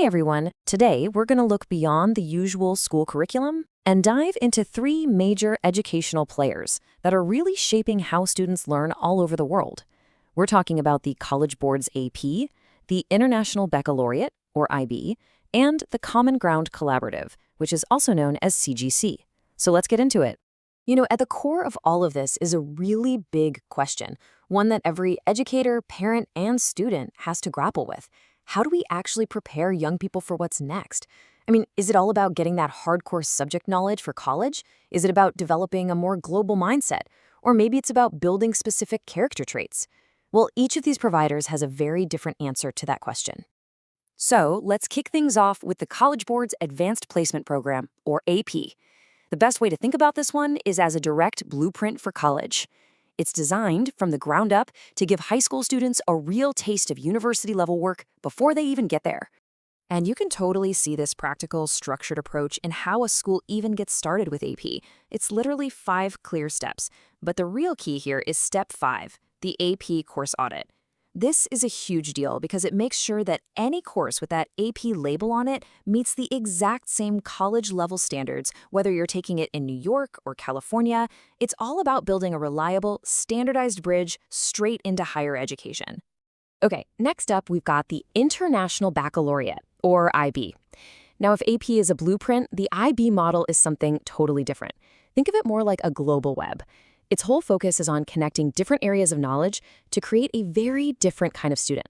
Hey everyone, today we're going to look beyond the usual school curriculum and dive into three major educational players that are really shaping how students learn all over the world. We're talking about the College Board's AP, the International Baccalaureate, or IB, and the Common Ground Collaborative, which is also known as CGC. So let's get into it. At the core of all of this is a really big question, one that every educator, parent, and student has to grapple with. How do we actually prepare young people for what's next? Is it all about getting that hardcore subject knowledge for college? Is it about developing a more global mindset? Or maybe it's about building specific character traits? Well, each of these providers has a very different answer to that question. So let's kick things off with the College Board's Advanced Placement Program, or AP. The best way to think about this one is as a direct blueprint for college. It's designed from the ground up to give high school students a real taste of university-level work before they even get there. And you can totally see this practical, structured approach in how a school even gets started with AP. It's literally 5 clear steps. But the real key here is step 5, the AP course audit. This is a huge deal because it makes sure that any course with that AP label on it meets the exact same college-level standards, whether you're taking it in New York or California. It's all about building a reliable, standardized bridge straight into higher education. Okay, next up, we've got the International Baccalaureate, or IB. Now, if AP is a blueprint, the IB model is something totally different. Think of it more like a global web. Its whole focus is on connecting different areas of knowledge to create a very different kind of student.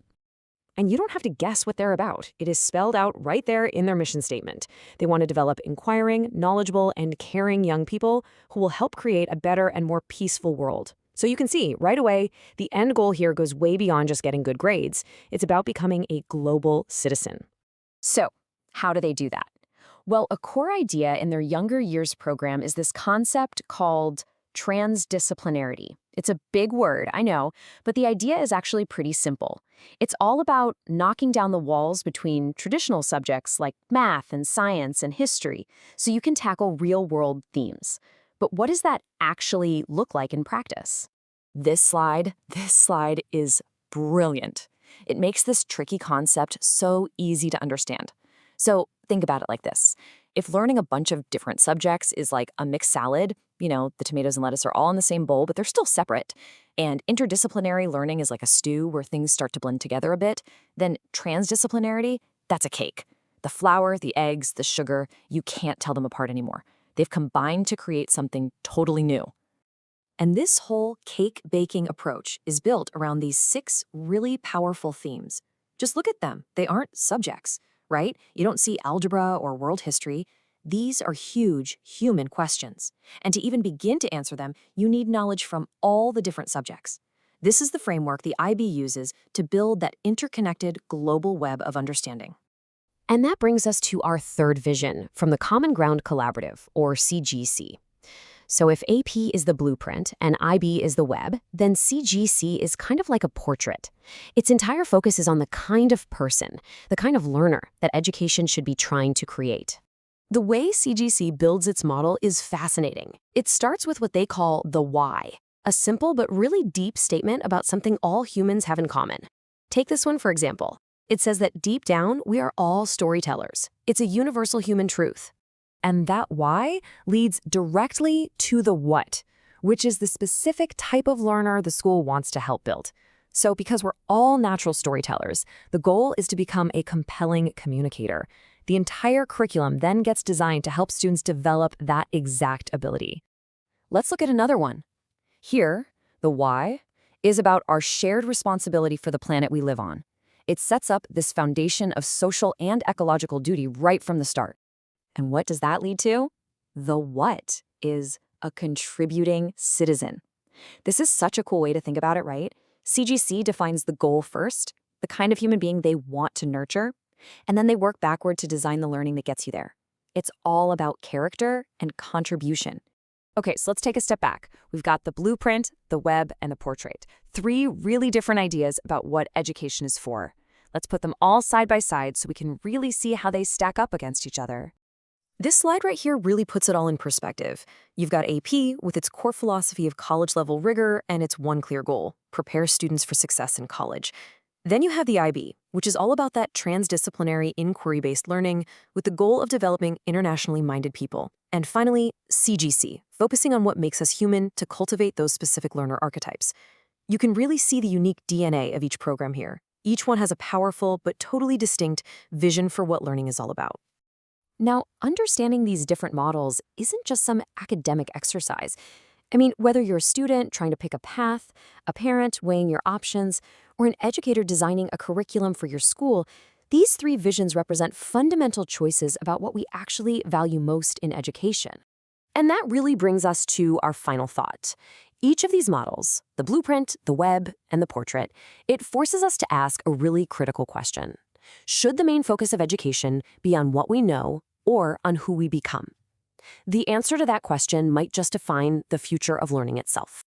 And you don't have to guess what they're about. It is spelled out right there in their mission statement. They want to develop inquiring, knowledgeable, and caring young people who will help create a better and more peaceful world. So you can see, right away, the end goal here goes way beyond just getting good grades. It's about becoming a global citizen. So, how do they do that? Well, a core idea in their younger years program is this concept called transdisciplinarity. It's a big word, I know, but the idea is actually pretty simple. It's all about knocking down the walls between traditional subjects like math and science and history so you can tackle real-world themes. But what does that actually look like in practice? This slide is brilliant. It makes this tricky concept so easy to understand. So think about it like this. If learning a bunch of different subjects is like a mixed salad, the tomatoes and lettuce are all in the same bowl, but they're still separate, and interdisciplinary learning is like a stew where things start to blend together a bit, then transdisciplinarity, that's a cake. The flour, the eggs, the sugar, you can't tell them apart anymore. They've combined to create something totally new. And this whole cake baking approach is built around these 6 really powerful themes. Just look at them. They aren't subjects, right? You don't see algebra or world history. These are huge human questions. And to even begin to answer them, you need knowledge from all the different subjects. This is the framework the IB uses to build that interconnected global web of understanding. And that brings us to our third vision from the Common Ground Collaborative, or CGC. So if AP is the blueprint and IB is the web, then CGC is kind of like a portrait. Its entire focus is on the kind of person, the kind of learner that education should be trying to create. The way CGC builds its model is fascinating. It starts with what they call the why, a simple but really deep statement about something all humans have in common. Take this one for example. It says that deep down, we are all storytellers. It's a universal human truth. And that why leads directly to the what, which is the specific type of learner the school wants to help build. So because we're all natural storytellers, the goal is to become a compelling communicator. The entire curriculum then gets designed to help students develop that exact ability. Let's look at another one. Here, the why is about our shared responsibility for the planet we live on. It sets up this foundation of social and ecological duty right from the start. And what does that lead to? The what is a contributing citizen. This is such a cool way to think about it, right? CGC defines the goal first, the kind of human being they want to nurture, and then they work backward to design the learning that gets you there. It's all about character and contribution. Okay, so let's take a step back. We've got the blueprint, the web, and the portrait. 3 really different ideas about what education is for. Let's put them all side by side so we can really see how they stack up against each other. This slide right here really puts it all in perspective. You've got AP with its core philosophy of college-level rigor and its one clear goal: prepare students for success in college. Then you have the IB, which is all about that transdisciplinary inquiry-based learning with the goal of developing internationally minded people. And finally, CGC, focusing on what makes us human to cultivate those specific learner archetypes. You can really see the unique DNA of each program here. Each one has a powerful but totally distinct vision for what learning is all about. Now, understanding these different models isn't just some academic exercise. I mean, whether you're a student trying to pick a path, a parent weighing your options, or an educator designing a curriculum for your school, these three visions represent fundamental choices about what we actually value most in education. And that really brings us to our final thought. Each of these models, the blueprint, the web, and the portrait, it forces us to ask a really critical question. Should the main focus of education be on what we know or on who we become? The answer to that question might just define the future of learning itself.